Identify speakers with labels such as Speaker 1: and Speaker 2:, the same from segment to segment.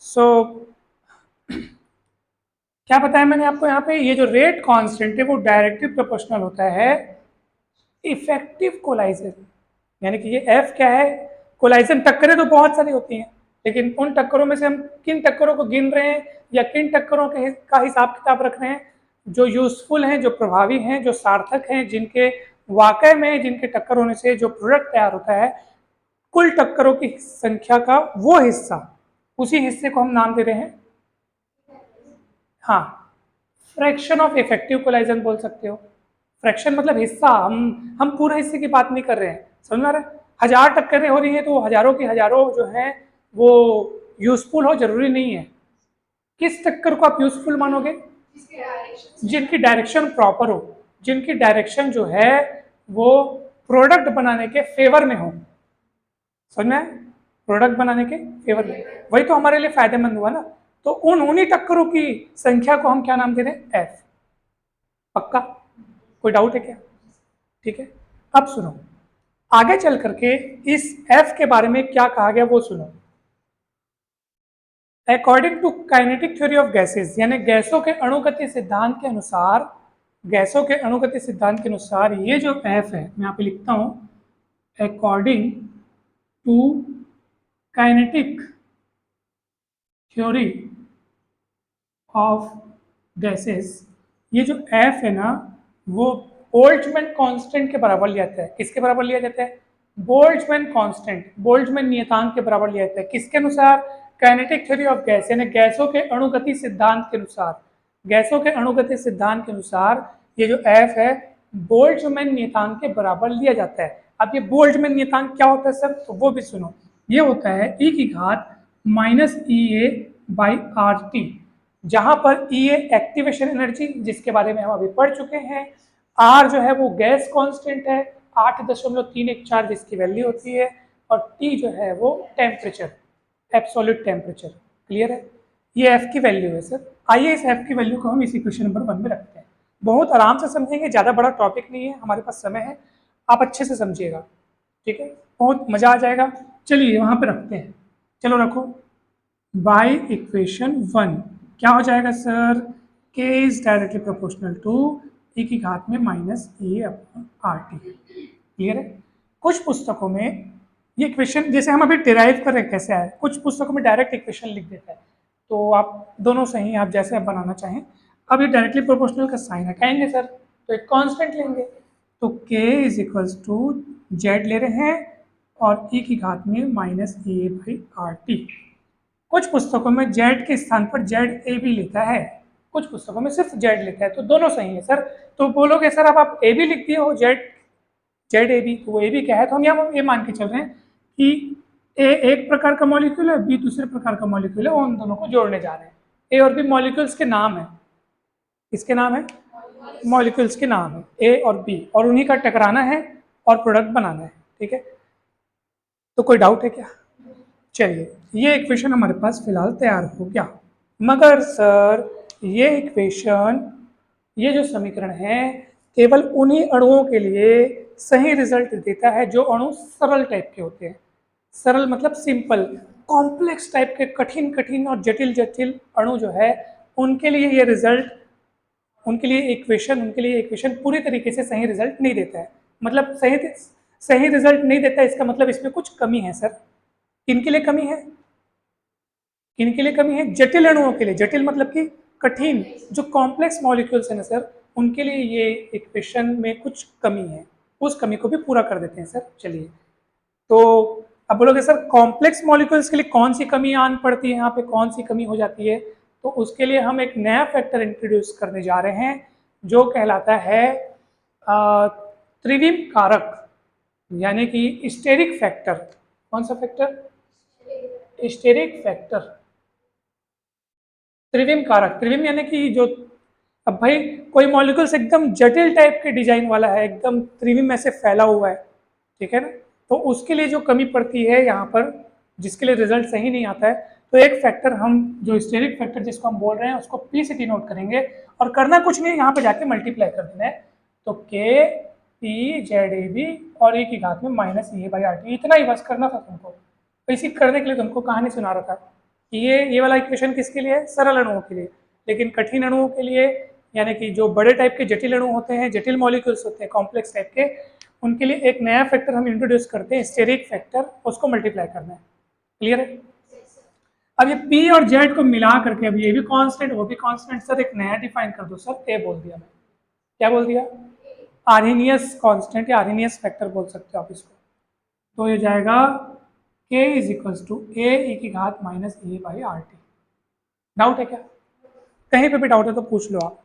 Speaker 1: सो क्या बताया मैंने आपको यहाँ पे, ये जो रेट कांस्टेंट है वो डायरेक्टली प्रोपोर्शनल होता है इफेक्टिव कोलाइजन। यानी कि ये एफ क्या है, कोलाइजन टक्करें तो बहुत सारी होती हैं, लेकिन उन टक्करों में से हम किन टक्करों को गिन रहे हैं या किन टक्करों के का हिसाब किताब रख रहे हैं जो यूजफुल हैं, जो प्रभावी हैं, जो सार्थक हैं, जिनके वाकई में जिनके टक्कर होने से जो प्रोडक्ट तैयार होता है, कुल टक्करों की संख्या का वो हिस्सा, उसी हिस्से को हम नाम दे रहे हैं, हाँ, फ्रैक्शन ऑफ इफेक्टिव कोलाइजन बोल सकते हो। फ्रैक्शन मतलब हिस्सा, हम पूरे हिस्से की बात नहीं कर रहे हैं, समझ में आ रहा है। 1000 टक्करें हो रही हैं तो हजारों की हजारों जो हैं वो यूजफुल हो जरूरी नहीं है। किस टक्कर को आप यूजफुल मानोगे? जिनकी डायरेक्शन प्रॉपर हो, जिनकी डायरेक्शन जो है वो प्रोडक्ट बनाने के फेवर में हो, समझ में आया? प्रोडक्ट बनाने के फेवर में, वही तो हमारे लिए फायदेमंद हुआ ना। तो उन्हीं टक्करों की संख्या को हम क्या नाम दे रहे हैं? एफ। पक्का? कोई डाउट है क्या? ठीक है, अब सुनो, आगे चल करके इस एफ के बारे में क्या कहा गया वो सुनो। According to kinetic theory of gases, यानी गैसों के अणुगति सिद्धांत के अनुसार, गैसों के अणुगति सिद्धांत के अनुसार ये जो एफ है, मैं यहाँ पे लिखता हूं, according to kinetic theory of gases, ये जो एफ है ना वो बोल्ट्जमैन कांस्टेंट के बराबर लिया जाता है। किसके बराबर लिया जाता है? बोल्ट्जमैन कांस्टेंट, बोल्ट्जमैन नियतांक के बराबर लिया जाता है। किसके अनुसार? काइनेटिक थ्योरी ऑफ गैस, यानी गैसों के अणुगति सिद्धांत के अनुसार, गैसों के अणुगति सिद्धांत के अनुसार ये जो एफ है बोल्ट्जमैन नियतांक के बराबर लिया जाता है। अब ये बोल्ट्जमैन नियतांक क्या होता है सर? तो वो भी सुनो, ये होता है ई की घात minus E A by R T, जहां पर ई ए एक्टिवेशन एनर्जी जिसके बारे में हम अभी पढ़ चुके हैं, आर जो है वो गैस कांस्टेंट है 8.314 जिसकी वैल्यू होती है, और टी जो है वो टेम्परेचर, एब्सोल्यूट टेम्परेचर। क्लियर है? ये एफ की वैल्यू है सर। आइए इस एफ की वैल्यू को हम इस इक्वेशन नंबर 1 में रखते हैं। बहुत आराम से समझेंगे, ज़्यादा बड़ा टॉपिक नहीं है, हमारे पास समय है, आप अच्छे से समझिएगा, ठीक है, बहुत मज़ा आ जाएगा। चलिए वहाँ पे रखते हैं, चलो रखो। बाई इक्वेशन 1 क्या हो जाएगा सर? के इज डायरेक्टली प्रोपोर्शनल टू ई की घात में minus A upon R T. Clear है? कुछ पुस्तकों में ये इक्वेशन, जैसे हम अभी डिराइव कर रहे हैं कैसे आए, कुछ पुस्तकों में डायरेक्ट इक्वेशन लिख देता है, तो आप दोनों सही, आप जैसे आप बनाना चाहें। अब ये डायरेक्टली प्रोपोर्शनल का साइन हटाएंगे सर, तो एक कांस्टेंट लेंगे, तो के इज इक्वल्स टू जेड ले रहे हैं और ई की घात में minus A by R T. कुछ पुस्तकों में जेड के स्थान पर जेड ए बी लिखा है, कुछ पुस्तकों में सिर्फ जेड लिखा है, तो दोनों सही है सर। तो बोलोगे सर अब आप ए बी लिख दिए हो, जेड जेड ए बी, तो वो ए बी क्या है? तो हम यहाँ ये मान के चल रहे हैं कि ए एक प्रकार का मॉलिक्यूल है, बी दूसरे प्रकार का मॉलिक्यूल है, वो उन दोनों को जोड़ने जा रहे हैं। ए और बी मॉलिक्यूल्स के नाम है, किसके नाम है? मॉलिक्यूल्स के नाम है ए और बी, और उन्हीं का टकराना है और प्रोडक्ट बनाना है, ठीक है। तो कोई डाउट है क्या? चलिए, ये इक्वेशन हमारे पास फिलहाल तैयार हो गया, मगर सर ये इक्वेशन, ये जो समीकरण है केवल उन्हीं अणुओं के लिए सही रिजल्ट देता है जो अणु सरल टाइप के होते हैं। सरल मतलब सिंपल, कॉम्प्लेक्स टाइप के कठिन कठिन और जटिल जटिल अणु जो है उनके लिए ये रिजल्ट, उनके लिए इक्वेशन पूरी तरीके से सही रिजल्ट नहीं देता है। मतलब सही रिजल्ट नहीं देता है, इसका मतलब इसमें कुछ कमी है सर। किनके लिए कमी है? किनके लिए कमी है? जटिल अणुओं के लिए। जटिल मतलब कि कठिन, जो कॉम्प्लेक्स मॉलिक्यूल्स हैं ना सर, उनके लिए ये इक्वेशन में कुछ कमी है, उस कमी को भी पूरा कर देते हैं सर। चलिए, तो अब बोलोगे सर कॉम्प्लेक्स मॉलिक्यूल्स के लिए कौन सी कमी आन पड़ती है, यहाँ पे कौन सी कमी हो जाती है? तो उसके लिए हम एक नया फैक्टर इंट्रोड्यूस करने जा रहे हैं जो कहलाता है त्रिविम कारक, यानी कि स्टेरिक फैक्टर। कौन सा फैक्टर? स्टेरिक फैक्टर, त्रिविम कारक। त्रिविम यानी कि जो, अब भाई कोई मॉलिक्यूल्स एकदम जटिल टाइप के डिजाइन वाला है, एकदम त्रिविम में से फैला हुआ है, ठीक है ना, तो उसके लिए जो कमी पड़ती है यहाँ पर, जिसके लिए रिजल्ट सही नहीं आता है, तो एक फैक्टर हम जो स्टेरिक फैक्टर जिसको हम बोल रहे हैं उसको पी से डिनोट करेंगे, और करना कुछ नहीं, यहाँ पे जाके मल्टीप्लाई कर देना है। तो के पी जेड ए बी और ए की घात में minus A by R T, इतना ही बस करना था तुमको। तो इसी करने के लिए तुमको कहानी सुना रहा था। ये वाला इक्वेशन किसके लिए है? सरल अणुओं के लिए। लेकिन कठिन अणुओं के लिए, यानी कि जो बड़े टाइप के जटिल अणु होते हैं, जटिल मॉलिक्यूल्स होते हैं, कॉम्प्लेक्स टाइप के, उनके लिए एक नया फैक्टर हम इंट्रोड्यूस करते हैं, स्टेरिक फैक्टर, उसको मल्टीप्लाई करना है। क्लियर है? अब ये P और Z को मिला करके, अब ये भी कांस्टेंट वो भी कांस्टेंट, सर एक नया डिफाइन कर दो सर। ए बोल दिया मैं। क्या बोल दिया? आर्हेनियस कांस्टेंट या आर्हेनियस फैक्टर बोल सकते हो आप इसको। तो ये जाएगा k इज इक्वल्स टू ए ई की घात minus A by R T. Doubt है क्या? कहीं पे भी डाउट है तो पूछ लो आप।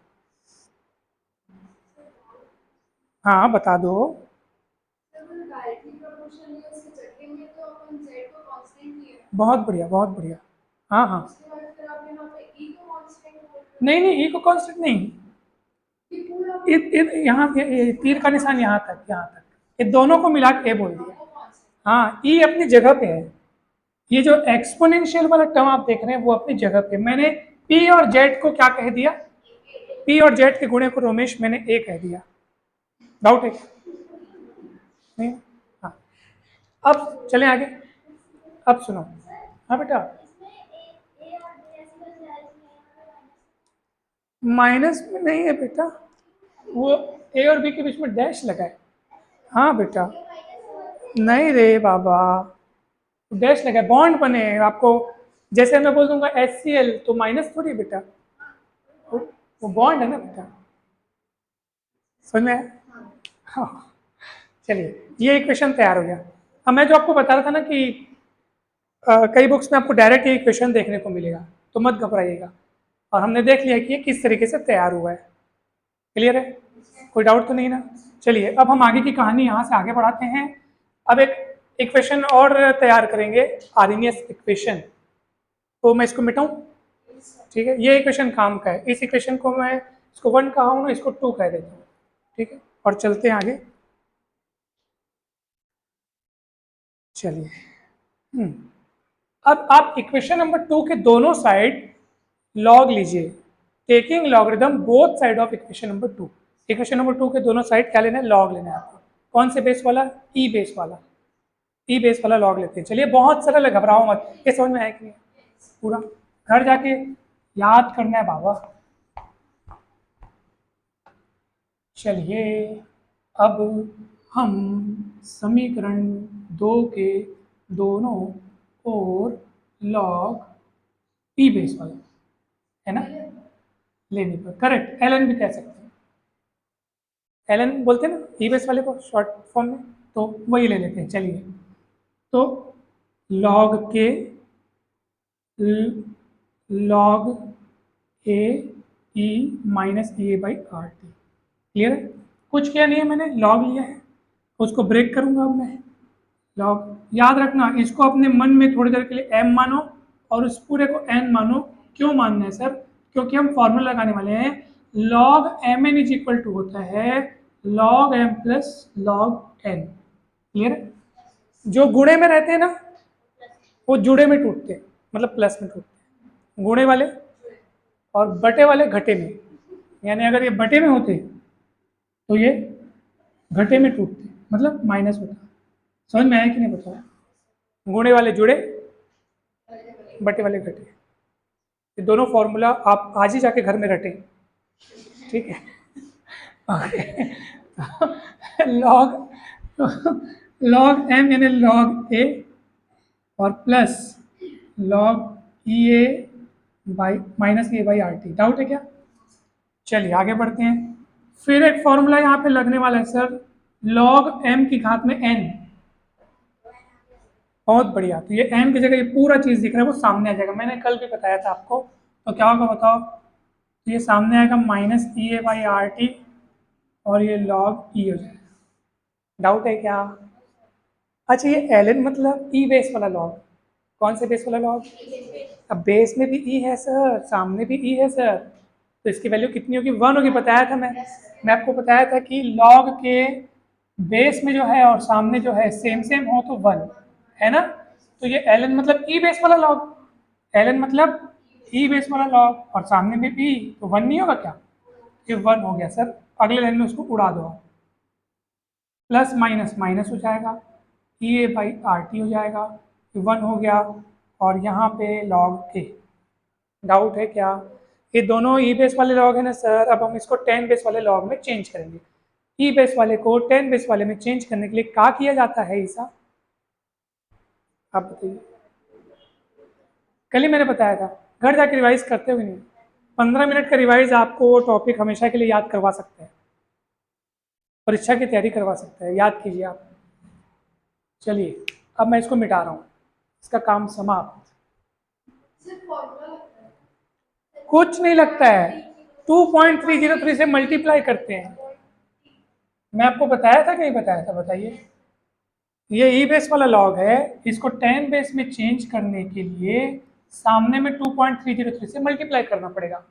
Speaker 1: हाँ बता दो। बहुत बढ़िया, बहुत बढ़िया। हाँ हाँ, नहीं नहीं, ई को कांस्टेंट नहीं, यहाँ तीर का निशान यहाँ तक, यहाँ तक, ये दोनों को मिला के बोल दिया। हाँ, ई अपनी जगह पे है। ये जो एक्सपोनेंशियल वाला टर्म आप देख रहे हैं वो अपनी जगह पे, मैंने पी और जेड को क्या कह दिया? पी और जेड के गुणे को रोमेश मैंने ए कह दिया। डाउट है नहीं? हाँ, अब चलें आगे। अब सुनो। हाँ बेटा, माइनस में नहीं है बेटा, वो ए और बी के बीच में डैश लगा है। हाँ बेटा, नहीं रे बाबा, डैश लगा है, बॉन्ड बने हैं आपको। जैसे मैं बोल दूंगा HCl तो माइनस थोड़ी है बेटा, वो बॉन्ड है ना बेटा। समझ में आया? हाँ, चलिए ये इक्वेशन तैयार हो गया। अब मैं जो आपको बता रहा था ना कि कई बुक्स में आपको डायरेक्ट ये इक्वेशन देखने को मिलेगा, तो मत घबराइएगा। और हमने देख लिया कि ये किस तरीके से तैयार हुआ है। क्लियर है? कोई डाउट तो नहीं ना? चलिए अब हम आगे की कहानी यहाँ से आगे बढ़ाते हैं। अब एक इक्वेशन और तैयार करेंगे, आर्हेनियस इक्वेशन। तो मैं इसको मिटाऊं? ठीक है, ये इक्वेशन काम का है। इस इक्वेशन को मैं इसको 1 कहा हूँ ना, इसको 2 कह देता हूँ। ठीक है, और चलते हैं आगे। चलिए अब आप इक्वेशन नंबर 2 के दोनों साइड लॉग लीजिए, taking logarithm both side of equation number 2। Equation number 2 के दोनों साइड क्या लेना है? लॉग लेना है आपको। कौन से बेस वाला? ई बेस वाला। ई बेस वाला लॉग लेते हैं। चलिए बहुत सरल है, घबराओ मत। ये समझ में आया कि नहीं? पूरा घर जाके याद करना है बाबा। चलिए अब हम समीकरण 2 के दोनों ओर लॉग ई बेस वाला, है ना, लेने पर, करेक्ट, एलन भी कह सकते हैं। एलन बोलते हैं ना ई बेस वाले को शॉर्ट फॉर्म में, तो वही ले लेते हैं। चलिए तो लॉग के log A E minus A by R T. Clear है? कुछ किया नहीं है मैंने, लॉग लिया है, उसको ब्रेक करूंगा अब मैं। लॉग याद रखना, इसको अपने मन में थोड़ी देर के लिए m मानो और उस पूरे को n मानो। क्यों मानना है सर? क्योंकि हम फॉर्मूला लगाने वाले हैं। log mn is equal to होता है log m plus log n। Clear है? जो गुणे में रहते हैं ना वो जुड़े में टूटते हैं, मतलब प्लस में टूटते हैं। गुणे वाले और बटे वाले घटे में, यानी अगर ये बटे में होते तो ये घटे में टूटते, मतलब माइनस होता। समझ में आया कि नहीं बताया? गुणे वाले जुड़े, बटे वाले घटे। ये दोनों फॉर्मूला आप आज ही जाके घर में रटें। ठीक है? लॉग लॉग एम यानी लॉग ए और plus log E A by minus A by R T. Doubt है क्या? चलिए आगे बढ़ते हैं। फिर एक फॉर्मूला यहाँ पे लगने वाला है सर, लॉग एम की घात में एन। बहुत बढ़िया, तो ये एन की जगह ये पूरा चीज दिख रहा है वो सामने आ जाएगा। मैंने कल भी बताया था आपको, तो क्या होगा बताओ? तो ये सामने आएगा minus E A by R T और ये लॉग ई हो जाएगा। डाउट है क्या? अच्छा ये एल एन मतलब ई बेस वाला लॉग। कौन से बेस वाला लॉग? अब बेस में भी ई है सर, सामने भी ई है सर, तो इसकी वैल्यू कितनी होगी? 1 होगी। बताया था मैं आपको बताया था कि लॉग के बेस में जो है और सामने जो है सेम सेम हो तो 1 है ना। तो ये एल एन मतलब ई बेस वाला लॉग, एल एन मतलब ई बेस वाला लॉग, और सामने में ई, तो 1 नहीं होगा क्या? ये 1 हो गया सर। अगले लाइन में उसको उड़ा दो, प्लस माइनस माइनस हो जाएगा, ई ए बाई आर टी हो जाएगा, 1 हो गया, और यहाँ पे log k। डाउट है क्या? ये दोनों ई बेस वाले लॉग है ना सर, अब हम इसको 10 बेस वाले लॉग में चेंज करेंगे। ई बेस वाले को 10 बेस वाले में चेंज करने के लिए क्या किया जाता है ईसा? आप बताइए। कल ही मैंने बताया था, घर जाके रिवाइज करते हो नहीं? 15 मिनट का रिवाइज आपको वो टॉपिक हमेशा के लिए याद करवा सकते हैं, परीक्षा की तैयारी करवा सकते हैं, याद कीजिए आप। चलिए अब मैं इसको मिटा रहा हूँ, इसका काम समाप्त। कुछ नहीं लगता है, 2.303 से मल्टीप्लाई करते हैं। मैं आपको बताया था कि नहीं बताया था, बताइए। ये ई बेस वाला लॉग है, इसको 10 बेस में चेंज करने के लिए सामने में 2.303 से मल्टीप्लाई करना पड़ेगा।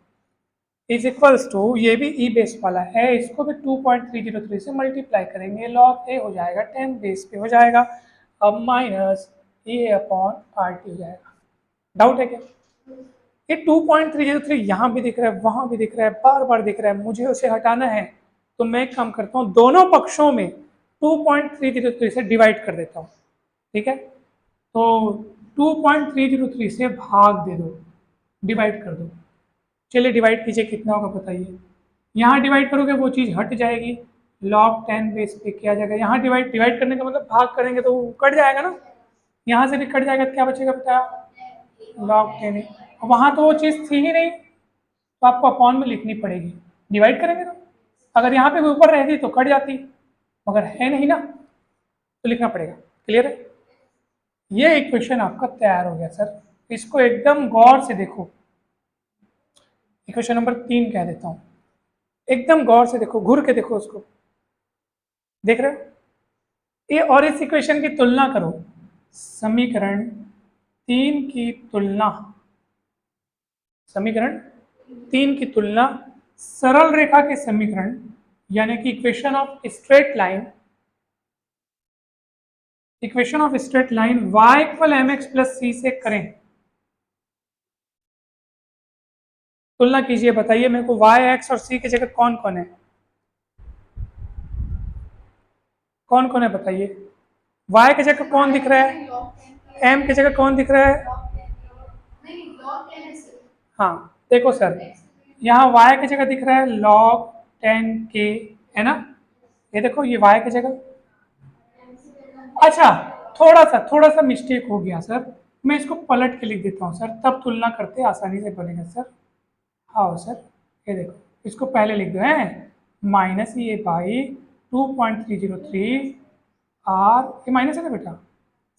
Speaker 1: इज इक्वल्स टू, ये भी ई बेस वाला है, इसको भी 2.303 से मल्टीप्लाई करेंगे, लॉग ए हो जाएगा 10 बेस पे हो जाएगा, अब minus A upon R T हो जाएगा। डाउट है क्या? ये 2.303 यहाँ भी दिख रहा है, वहाँ भी दिख रहा है, बार बार दिख रहा है, मुझे उसे हटाना है तो मैं एक काम करता हूँ, दोनों पक्षों में 2.303 से डिवाइड कर देता हूँ। ठीक है, तो 2.303 से भाग दे दो, डिवाइड कर दो। चलिए डिवाइड कीजिए, कितना होगा बताइए। यहाँ डिवाइड करोगे वो चीज़ हट जाएगी, log 10 बेस पे किया जाएगा। यहाँ डिवाइड करने का मतलब भाग करेंगे तो कट जाएगा ना, यहाँ से भी कट जाएगा तो क्या बचेगा बेटा? log 10 है। वहाँ तो वो चीज़ थी ही नहीं, तो आपको अपॉन में लिखनी पड़ेगी, डिवाइड करेंगे तो। अगर यहाँ पे भी ऊपर रहती तो कट जाती, मगर है नहीं ना, तो लिखना पड़ेगा। क्लियर है? ये इक्वेशन आपका तैयार हो गया सर, इसको एकदम गौर से देखो। इक्वेशन नंबर 3 कह देता हूँ, एकदम गौर से देखो, घूर के देखो उसको, देख रहे हो? ये और इस इक्वेशन की तुलना करो, समीकरण 3 की तुलना, समीकरण 3 की तुलना सरल रेखा के समीकरण यानी कि equation of straight line, equation of straight line y equal mx plus c से करें। तुलना कीजिए, बताइए मेरे को y, x और c की जगह कौन कौन है, कौन कौन है बताइए। y की जगह कौन दिख रहा है, m की जगह कौन दिख रहा है? हाँ देखो सर, यहाँ y की जगह दिख रहा है log 10k, है ना? ये देखो ये y की जगह, अच्छा थोड़ा सा मिस्टेक हो गया सर, मैं इसको पलट के लिख देता हूँ सर, तब तुलना करते आसानी से बनेगा सर। हाँ सर, ये देखो इसको पहले लिख दो है, माइनस ये बाई 2.303 आर, ये माइनस है ना बेटा,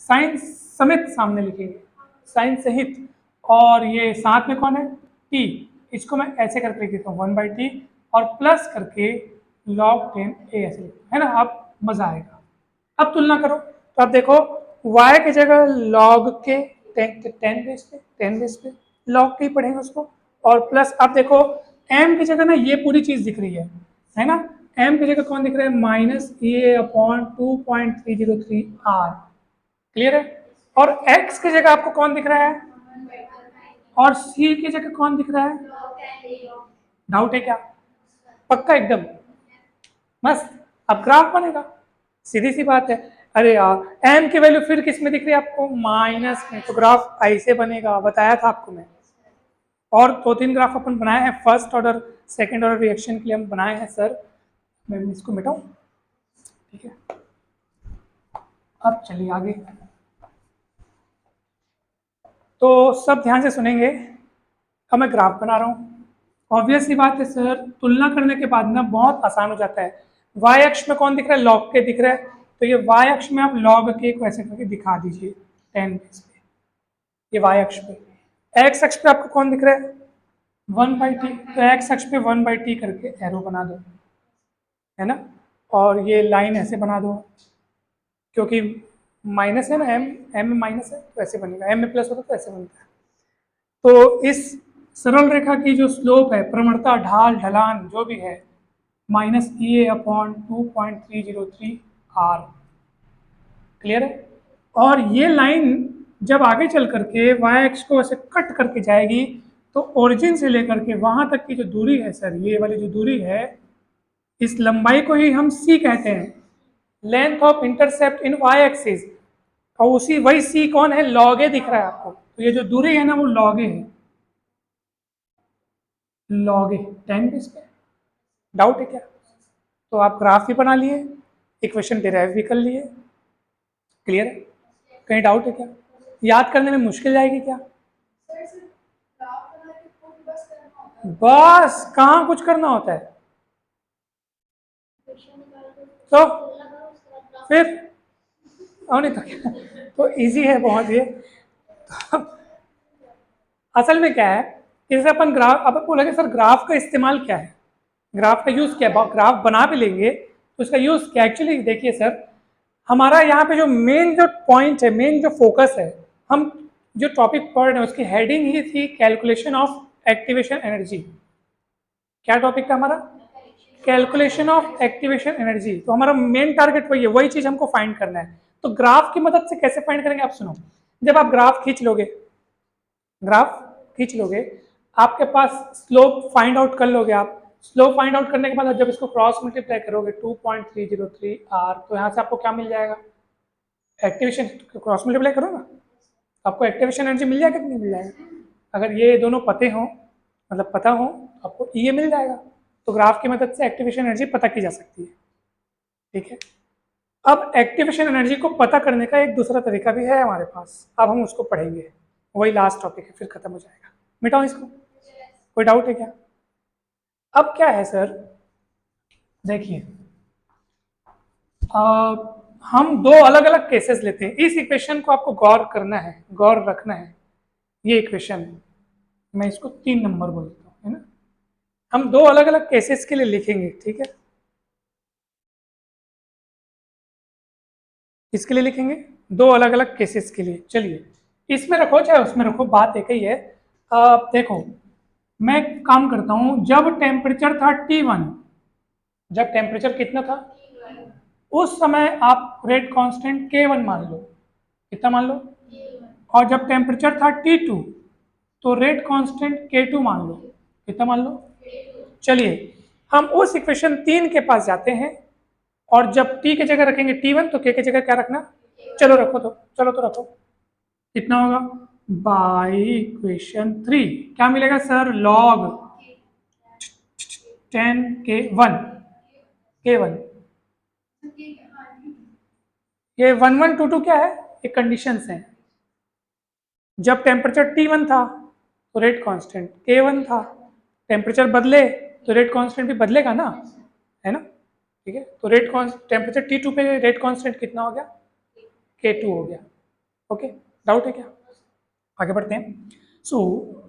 Speaker 1: साइन समेत सामने लिखेंगे, साइन सहित, और ये साथ में कौन है? टी। इसको मैं ऐसे करके लिख देता हूँ 1/t और प्लस करके log 10 ए ऐसे लिखता है ना, अब मजा आएगा। अब तुलना करो तो अब देखो y की जगह log के 10 बेस पे log के ही पढ़ेंगे उसको, और प्लस अब देखो m की जगह ना ये पूरी चीज दिख रही है ना, m की जगह कौन दिख रहा है? Minus A upon 2.303 R. Clear है? और x की जगह आपको कौन दिख रहा है, और c की जगह कौन दिख रहा है? डाउट है क्या? पक्का एकदम मस्त। अब ग्राफ बनेगा, सीधी सी बात है। अरे यार m की वैल्यू फिर किस में दिख रही है आपको? माइनस में, तो ग्राफ ऐसे बनेगा, बताया था आपको मैं। और 2-3 ग्राफ अपन बनाए हैं, first order second order reaction के लिए हम बनाए हैं सर। मैं इसको मिटाऊं, ठीक है? अब चलिए आगे, तो सब ध्यान से सुनेंगे। अब मैं ग्राफ बना रहा हूँ, ऑब्वियस सी बात है सर, तुलना करने के बाद ना बहुत आसान हो जाता है। y अक्ष में कौन दिख रहा है? log के दिख रहा है, तो ये y अक्ष में आप log के को ऐसे करके दिखा दीजिए 10 बेस पे, ये y अक्ष पे। x अक्ष पे आपको कौन दिख रहा है? 1/t, तो x अक्ष पे 1/t करके एरो बना दो, है ना, और ये लाइन ऐसे बना दो, क्योंकि माइनस है ना, m में माइनस है तो ऐसे बनेगा, m में प्लस होता तो ऐसे बनता है। तो इस सरल रेखा की जो स्लोप है, प्रवणता, ढाल, ढलान जो भी है, minus A upon 2.303 R. Clear है? और ये लाइन जब आगे चल करके वाई एक्स को ऐसे कट करके जाएगी, तो ओरिजिन से लेकर के वहां तक की जो दूरी है सर, ये वाली जो दूरी है, इस लंबाई को ही हम सी कहते हैं, length of intercept in Y axis. और उसी वही सी कौन है? लॉग ए दिख रहा है आपको, तो ये जो दूरी है ना वो log a है, log a 10 बेस पे। डाउट है क्या? तो आप ग्राफ भी बना लिए, इक्वेशन डिराइव भी कर लिए, क्लियर है? कहीं डाउट है क्या? याद करने में मुश्किल जाएगी क्या? बस, कहाँ कुछ करना होता है? तो फिर नहीं तो क्या? तो इजी है बहुत ये। असल में क्या है, जैसे अपन ग्राफ, अब बोलेंगे सर ग्राफ का इस्तेमाल क्या है, ग्राफ का यूज क्या है, ग्राफ बना भी लेंगे तो उसका यूज क्या? एक्चुअली देखिए सर, हमारा यहाँ पे जो मेन जो पॉइंट है, मेन जो फोकस है, हम जो टॉपिक पढ़ रहे हैं उसकी हेडिंग ही थी कैलकुलेशन ऑफ एक्टिवेशन एनर्जी। क्या टॉपिक था हमारा? Calculation of activation energy. तो हमारा मेन टारगेट वही है, वही चीज हमको फाइंड करना है। तो ग्राफ की मदद से कैसे फाइंड करेंगे आप सुनो। जब आप ग्राफ खींच लोगे, ग्राफ खींच लोगे, आपके पास स्लोप फाइंड आउट कर लोगे आप। स्लोप फाइंड आउट करने के बाद जब इसको क्रॉस मल्टीप्लाई करोगे 2.303 आर, तो यहाँ से आपको क्या मिल जाएगा? एक्टिवेशन। क्रॉस मल्टीप्लाई करो ना, आपको एक्टिवेशन एनर्जी मिल जाएगा कि नहीं मिल जाएगा? अगर ये दोनों पते हों, मतलब पता हो, तो आपको ये मिल जाएगा। तो ग्राफ की मदद से एक्टिवेशन एनर्जी पता की जा सकती है, ठीक है। अब एक्टिवेशन एनर्जी को पता करने का एक दूसरा तरीका भी है हमारे पास, अब हम उसको पढ़ेंगे, वही लास्ट टॉपिक है, फिर खत्म हो जाएगा। मिटाओ इसको, कोई डाउट है क्या? अब क्या है सर, देखिए हम दो अलग अलग केसेस लेते हैं। इस इक्वेशन को आपको गौर करना है, गौर रखना है। ये इक्वेशन है, मैं इसको 3 नंबर बोलता हूँ, है ना। हम दो अलग अलग केसेस के लिए लिखेंगे, ठीक है। किसके लिए लिखेंगे? दो अलग अलग केसेस के लिए। चलिए, इसमें रखो चाहे उसमें रखो, बात एक ही है। देखो, मैं काम करता हूं, जब टेम्परेचर था T1, जब टेम्परेचर कितना था उस समय आप रेट कांस्टेंट K1 मान लो। कितना मान लो? और जब टेम्परेचर था T2 तो रेट कांस्टेंट K2 मान लो। कितना मान लो? चलिए, हम उस इक्वेशन 3 के पास जाते हैं, और जब T की जगह रखेंगे T1 तो K की जगह क्या रखना? चलो रखो, तो चलो तो रखो। कितना होगा? बाई इक्वेशन 3 क्या मिलेगा सर? Log 10 K1। ये 1122 क्या है? ये कंडीशंस हैं। जब टेम्परेचर T1 था तो रेट कांस्टेंट K1 था, टेम्परेचर बदले तो रेट कांस्टेंट भी बदलेगा ना, है ना। ठीक है, तो रेट टेम्परेचर T2 पे रेट कांस्टेंट कितना हो गया? K2 हो गया। ओके, डाउट है क्या? आगे बढ़ते हैं। सो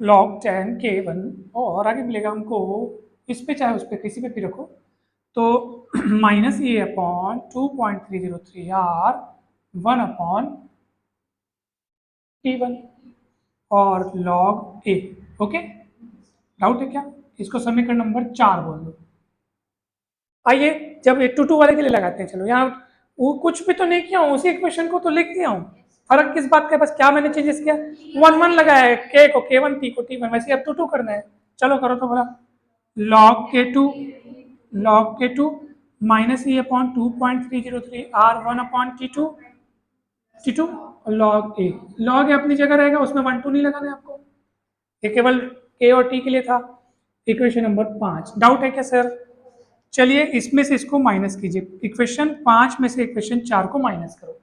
Speaker 1: लॉग 10 K1, और आगे मिलेगा हमको, इस पे चाहे उस पे किसी पे भी रखो, तो minus A upon 2.303 are 1/T1 और लॉग ए। ओके, डाउट है क्या? इसको समीकरण नंबर 4 बोल दो। आइए, जब 8 to 2 वाले के लिए लगाते हैं, चलो यहाँ वो कुछ भी तो नहीं किया हूँ, उसी इक्वेशन को तो लिख दिया हूँ। फर्क किस बात का है? बस क्या मैंने चेंजेस किया, 1 1 लगाया है, K को K1, T को T1, वैसे अब 2 2 करना है। चलो करो तो बोला, log K2 minus E upon 2.303 R 1/T2 log A। log A अपनी जगह रहेगा, उसमें 1 2 नहीं लगाना है आपको, ये केवल K और T के लिए था। Equation number 5। डाउट है क्या सर? चलिए, इसमें से इसको माइनस कीजिए, इक्वेशन 5 में से इक्वेशन 4 को माइनस करो।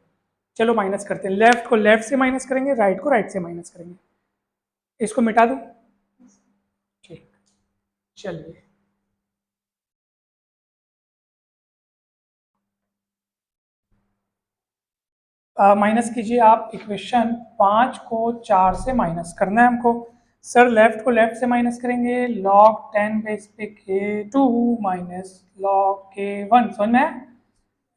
Speaker 1: चलो माइनस करते हैं, लेफ्ट को लेफ्ट से माइनस करेंगे, राइट को राइट से माइनस करेंगे। इसको मिटा दो, ठीक। चलिए, माइनस कीजिए आप, इक्वेशन 5 को 4 से माइनस करना है हमको। सर लेफ्ट को लेफ्ट से माइनस करेंगे, log 10 बेस पे K2 माइनस log K1, समझ में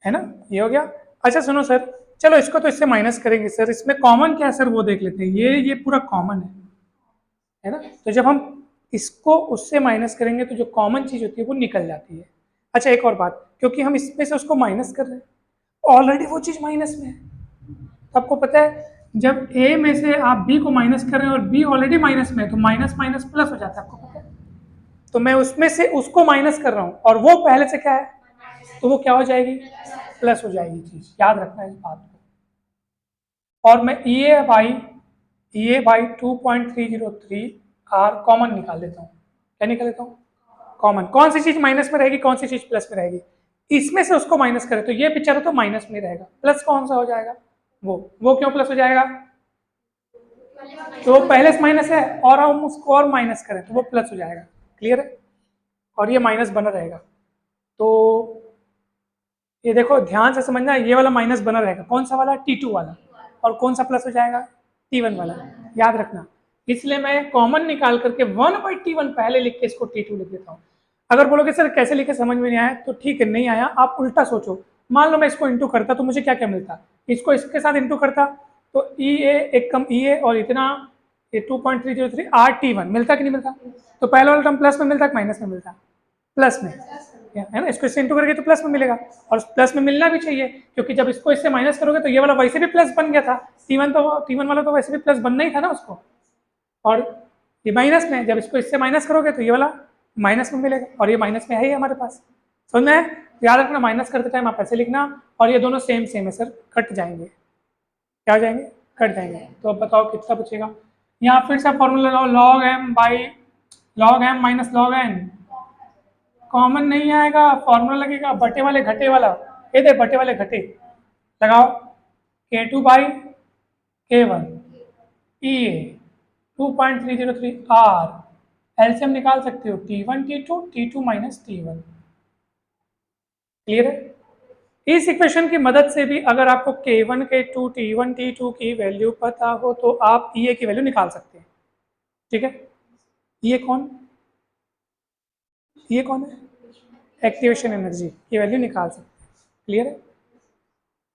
Speaker 1: है ना? ये हो गया। अच्छा सुनो सर, चलो इसको तो इससे माइनस करेंगे सर, इसमें कॉमन क्या है सर वो देख लेते हैं। ये पूरा कॉमन है ना। तो जब हम इसको उससे माइनस करेंगे तो जो कॉमन चीज होती है वो निकल जाती है। अच्छा एक और बात, क्योंकि हम इसमें से उसको माइनस कर रहे हैं, ऑलरेडी वो चीज माइनस में है। तो आपको पता है, जब A में से आप B को माइनस कर रहे हैं और B ऑलरेडी माइनस में है, तो माइनस माइनस प्लस हो जाता है, आपको पता है। तो मैं उसमें से उसको माइनस कर रहा हूँ और वो पहले से क्या है, तो वो क्या हो जाएगी? प्लस हो जाएगी चीज, याद रखना इस बात को। और मैं ई ए बाई ये बाई 2.303 आर कॉमन निकाल देता हूँ। क्या निकाल देता हूँ? कॉमन। कौन सी चीज माइनस में रहेगी, कौन सी चीज प्लस में रहेगी? इसमें से उसको माइनस करें तो ये बेचारा तो माइनस में रहेगा, प्लस कौन सा हो जाएगा? वो क्यों प्लस हो जाएगा? तो वो पहले से माइनस है और हम उसको और माइनस करें तो वो प्लस हो जाएगा। क्लियर है? और ये माइनस बना रहेगा। तो ये देखो ध्यान से समझना, ये वाला माइनस बना रहेगा, कौन सा वाला? T2 वाला। और कौन सा प्लस हो जाएगा? T1 वाला। याद रखना, इसलिए मैं कॉमन निकाल करके 1/T1 पहले लिख के इसको T2 लिख देता हूँ। अगर बोलोगे सर कैसे लिखे, समझ में नहीं आया, तो ठीक है, नहीं आया, आप उल्टा सोचो। मान लो मैं इसको इंटू करता तो मुझे क्या क्या मिलता? इसको इसके साथ इंटू करता तो EA एक कम EA और इतना ये 2.303 RT1 मिलता कि नहीं मिलता? तो पहला वाला टर्म प्लस में मिलता कि माइनस में मिलता? प्लस में, है ना? इसको इससे इंटू करके तो प्लस में मिलेगा, और प्लस में मिलना भी चाहिए, क्योंकि जब इसको इससे माइनस करोगे तो ये वाला वैसे भी प्लस बन गया था। T1 वाला तो वैसे भी प्लस बनना ही था ना उसको, और ये माइनस में, जब इसको इससे माइनस करोगे तो ये वाला माइनस में मिलेगा, और ये माइनस में है ही हमारे पास। समझ में? याद रखना, माइनस करते टाइम आप ऐसे लिखना, और ये दोनों सेम सेम है सर, कट जाएंगे। क्या हो जाएंगे? कट जाएंगे। तो अब बताओ कितना बचेगा? यहाँ फिर से फॉर्मूला लगाओ, log M by log M minus log N. Common नहीं आएगा, फॉर्मूला लगेगा बटे वाले घटे वाला। ये दे बटे वाले घटे लगाओ, K2 by K1 EA 2.303 R। LCM निकाल सकते हो, T1 T2 T2 minus T1। Clear है? इस इक्वेशन की मदद से भी अगर आपको K1 K2 T1 T2 की वैल्यू पता हो तो आप EA की वैल्यू निकाल सकते हैं। ठीक है? ये कौन है? एक्टिवेशन एनर्जी की वैल्यू निकाल सकते हैं। क्लियर है?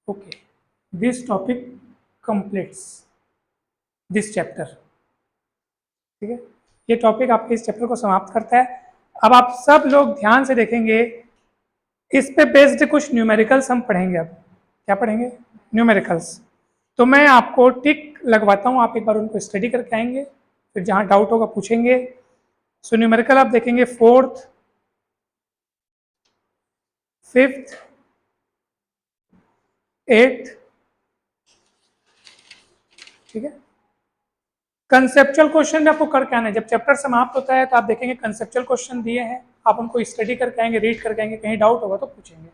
Speaker 1: Okay, this topic completes this chapter. ठीक है, ये टॉपिक आपके इस चैप्टर को समाप्त करता है। अब आप सब लोग ध्यान से देखेंगे, इस पे बेस्ड कुछ न्यूमेरिकल्स हम पढ़ेंगे। अब क्या पढ़ेंगे? न्यूमेरिकल्स। तो मैं आपको टिक लगवाता हूँ, आप एक बार उनको स्टडी करके आएंगे, फिर जहाँ डाउट होगा पूछेंगे। सो न्यूमेरिकल आप देखेंगे 4th 5th 8th। ठीक है, कंसेप्चुअल क्वेश्चन आपको करके आना है। जब चैप्टर समाप्त होता है तो आप देखेंगे कंसेप्चुअल क्वेश्चन दिए हैं, आप उनको स्टडी करके आएंगे, रीड करके आएंगे, कहीं डाउट होगा तो पूछेंगे।